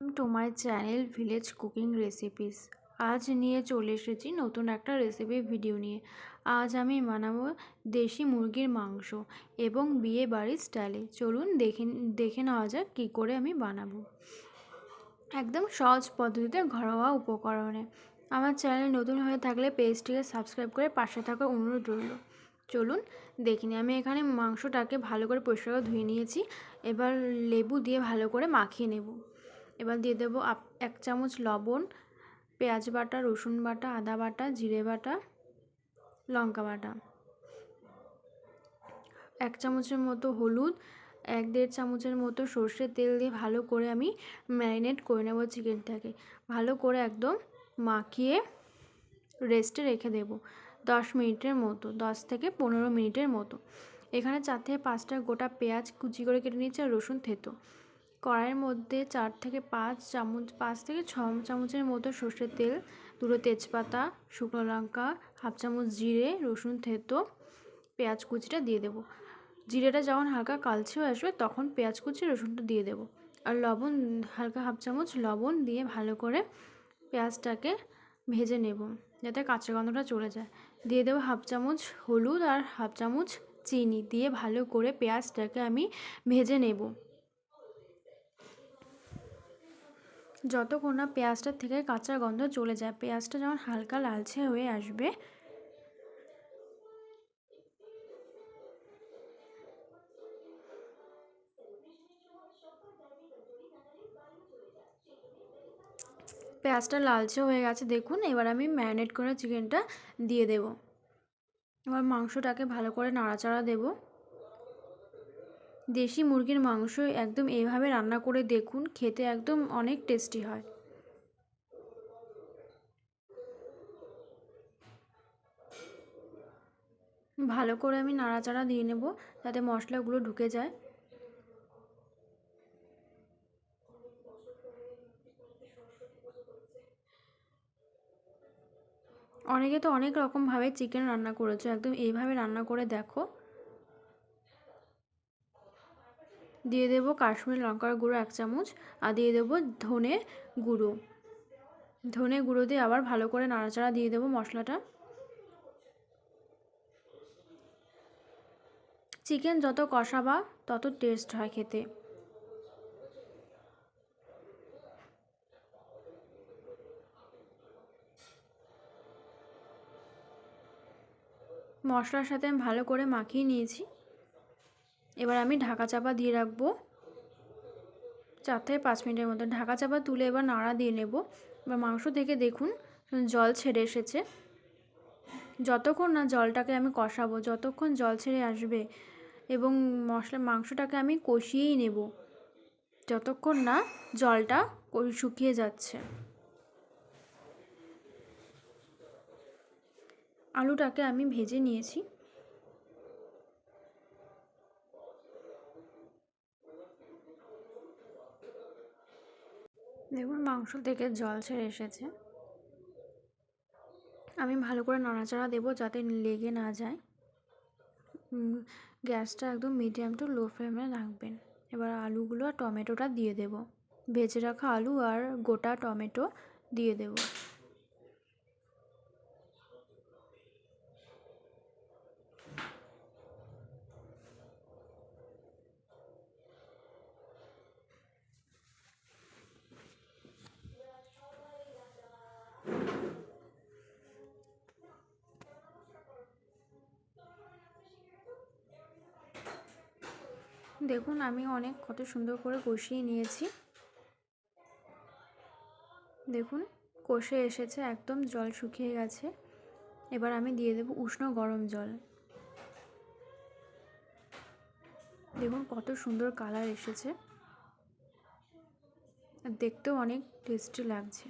To my channel village cooking recipes. আজ নিয়ে চলে এসেছি নতুন একটা রেসিপি ভিডিও নিয়ে। আজ আমি বানাবো দেশি মুরগির মাংস এবং বিয়ে বাড়ির স্টাইলে। চলুন দেখে নেওয়া যাক কী করে আমি বানাবো। একদম সহজ পদ্ধতিতে ঘরোয়া উপকরণে। আমার চ্যানেল নতুন হয়ে থাকলে পেজটিকে সাবস্ক্রাইব করে পাশে থাকার অনুরোধ রইল। চলুন দেখিনি। আমি এখানে মাংসটাকে ভালো করে পরিষ্কার করে ধুয়ে নিয়েছি। এবার লেবু দিয়ে ভালো করে মাখিয়ে নেব। এবার দিয়ে দেবো 1 চামচ লবণ, পেঁয়াজ বাটা, রসুন বাটা, আদা বাটা, জিরে বাটা, লঙ্কা বাটা, 1 চামচের মতো হলুদ, 1-1.5 চামচের মতো সর্ষের তেল দিয়ে ভালো করে আমি ম্যারিনেট করে নেব চিকেনটাকে। ভালো করে একদম মাখিয়ে রেস্টে রেখে দেব 10 মিনিটের মতো, 10 থেকে 15 মিনিটের মতো। এখানে 4 থেকে 5টা গোটা পেঁয়াজ কুচি করে কেটে নিয়েছি আর রসুন থেতো। কড়াইয়ের মধ্যে 4 থেকে 5 থেকে 6 চামচের মতো সর্ষের তেল, 2টো তেজপাতা, শুকনো লঙ্কা, 1/2 চামচ জিরে, রসুন থেতো, পেঁয়াজ কুচিটা দিয়ে দেবো। জিরেটা যখন হালকা কালচে হয়ে আসবে তখন পেঁয়াজ কুচি রসুনটা দিয়ে দেবো। আর লবণ হালকা 1/2 চামচ লবণ দিয়ে ভালো করে পেঁয়াজটাকে ভেজে নেব যাতে কাঁচা গন্ধটা চলে যায়। দিয়ে দেবো 1/2 চামচ হলুদ আর 1/2 চামচ চিনি দিয়ে ভালো করে পেঁয়াজটাকে আমি ভেজে নেব যতক্ষণ না পেঁয়াজটার থেকে কাঁচা গন্ধ চলে যায়। পেঁয়াজটা যখন হালকা লালচে হয়ে আসবে পেঁয়াজটা লালচে হয়ে গেছে দেখুন। এবার আমি ম্যারিনেট করে চিকেনটা দিয়ে দেব। এবার মাংসটাকে ভালো করে নাড়াচাড়া দেব। দেশি মুরগির মাংস একদম এইভাবে রান্না করে দেখুন, খেতে একদম অনেক টেস্টি হয়। ভালো করে আমি নাড়াচাড়া দিয়ে নেব যাতে মশলাগুলো ঢুকে যায়। অনেকে তো অনেক রকমভাবে চিকেন রান্না করেছে, একদম এইভাবে রান্না করে দেখো। দিয়ে দেবো কাশ্মীরি লঙ্কার গুঁড়ো 1 চামচ আর দিয়ে দেবো ধনে গুঁড়ো দিয়ে আবার ভালো করে নাড়াচাড়া দিয়ে দেবো মশলাটা। চিকেন যত কষাবা তত টেস্ট হয় খেতে। মশলার সাথে আমি ভালো করে মাখিয়ে নিয়েছি। এবার আমি ঢাকা চাপা দিয়ে রাখবো 4 থেকে 5 মিনিটের মতো। ঢাকা চাপা তুলে এবার নাড়া দিয়ে নেব। এবার মাংস থেকে দেখুন জল ছেড়ে এসেছে। যতক্ষণ না জলটাকে আমি কষাবো, যতক্ষণ জল ছেড়ে আসবে এবং মাংসটাকে আমি কষিয়েই নেব যতক্ষণ না জলটা শুকিয়ে যাচ্ছে। আলুটাকে আমি ভেজে নিয়েছি। দেখুন মাংস থেকে জল ছেড়ে এসেছে। আমি ভালো করে নাড়াচাড়া দেবো যাতে লেগে না যায়। গ্যাসটা একদম মিডিয়াম টু লো ফ্লেমে রাখবেন। এবার আলুগুলো আর টমেটোটা দিয়ে দেব। ভেজে রাখা আলু আর গোটা টমেটো দিয়ে দেব। দেখুন আমি কত সুন্দর করে কষিয়ে নিয়েছি। দেখুন কষে এসেছে, একদম জল শুকিয়ে গেছে। এবার আমি দিয়ে দেব উষ্ণ গরম জল। দেখুন কত সুন্দর কালার এসেছে, আর দেখতেও অনেক টেস্টি লাগছে।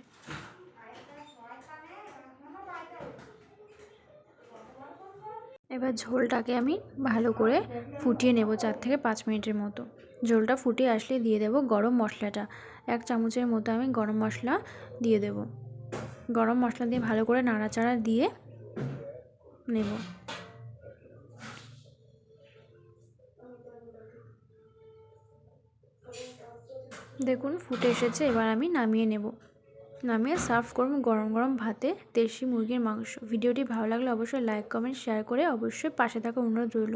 এবার ঝোলটাকে আমি ভালো করে ফুটিয়ে নেব 4 থেকে 5 মিনিটের মতো। ঝোলটা ফুটে আসলে দিয়ে দেব গরম মশলাটা। 1 চামচের মতো আমি গরম মশলা দিয়ে দেব। গরম মশলা দিয়ে ভালো করে নাড়াচাড়া দিয়ে নেব। দেখুন ফুটে এসেছে, এবার আমি নামিয়ে নেব। নামিয়ে সার্ভ করব গরম গরম ভাতে দেশি মুরগির মাংস। ভিডিওটি ভালো লাগলে অবশ্যই লাইক কমেন্ট শেয়ার করে অবশ্যই পাশে থাকা অনুরোধ রইল।